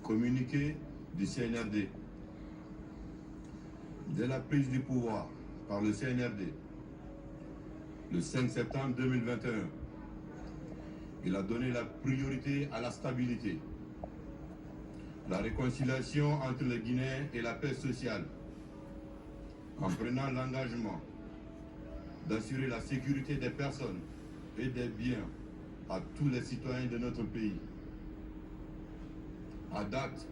Communiqué du CNRD. Dès la prise du pouvoir par le CNRD, le 5 septembre 2021, il a donné la priorité à la stabilité, la réconciliation entre les Guinéens et la paix sociale, en prenant l'engagement d'assurer la sécurité des personnes et des biens à tous les citoyens de notre pays. À date,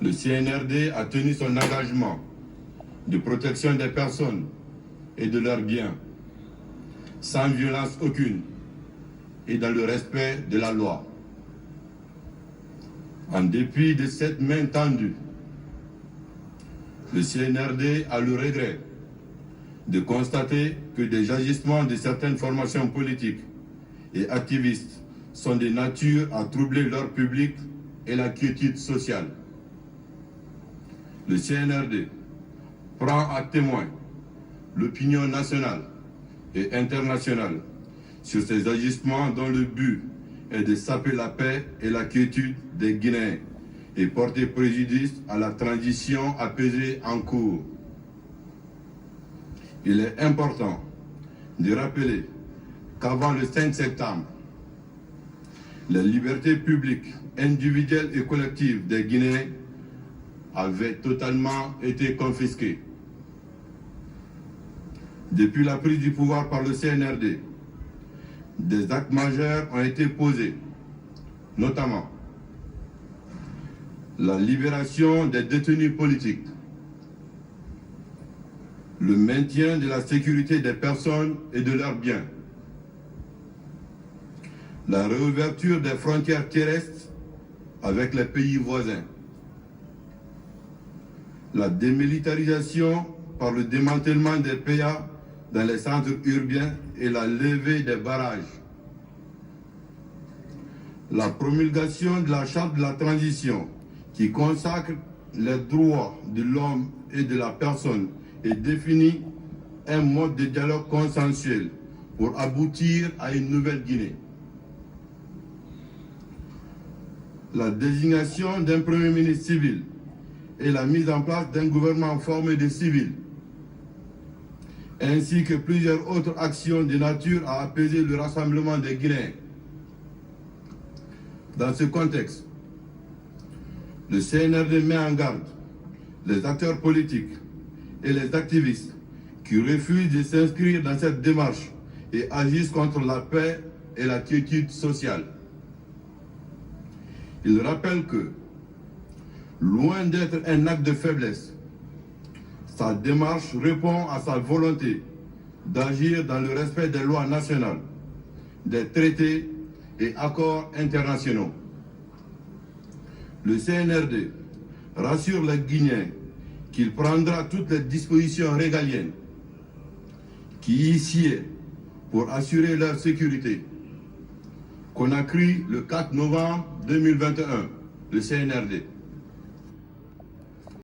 le CNRD a tenu son engagement de protection des personnes et de leurs biens, sans violence aucune et dans le respect de la loi. En dépit de cette main tendue, le CNRD a le regret de constater que des agissements de certaines formations politiques et activistes sont de nature à troubler l'ordre public et la quiétude sociale. Le CNRD prend à témoin l'opinion nationale et internationale sur ces agissements dont le but est de saper la paix et la quiétude des Guinéens et porter préjudice à la transition apaisée en cours. Il est important de rappeler qu'avant le 5 septembre, les libertés publiques, individuelles et collectives des Guinéens avaient totalement été confisquées. Depuis la prise du pouvoir par le CNRD, des actes majeurs ont été posés, notamment la libération des détenus politiques, le maintien de la sécurité des personnes et de leurs biens, la réouverture des frontières terrestres avec les pays voisins, la démilitarisation par le démantèlement des PA dans les centres urbains et la levée des barrages, la promulgation de la Charte de la transition qui consacre les droits de l'homme et de la personne et définit un mode de dialogue consensuel pour aboutir à une nouvelle Guinée. La désignation d'un Premier ministre civil et la mise en place d'un gouvernement formé de civils, ainsi que plusieurs autres actions de nature à apaiser le rassemblement des Guinéens. Dans ce contexte, le CNRD met en garde les acteurs politiques et les activistes qui refusent de s'inscrire dans cette démarche et agissent contre la paix et la quiétude sociale. Il rappelle que, loin d'être un acte de faiblesse, sa démarche répond à sa volonté d'agir dans le respect des lois nationales, des traités et accords internationaux. Le CNRD rassure les Guinéens qu'il prendra toutes les dispositions régaliennes qui y sied pour assurer leur sécurité. Conakry, le 4 novembre 2021, le CNRD.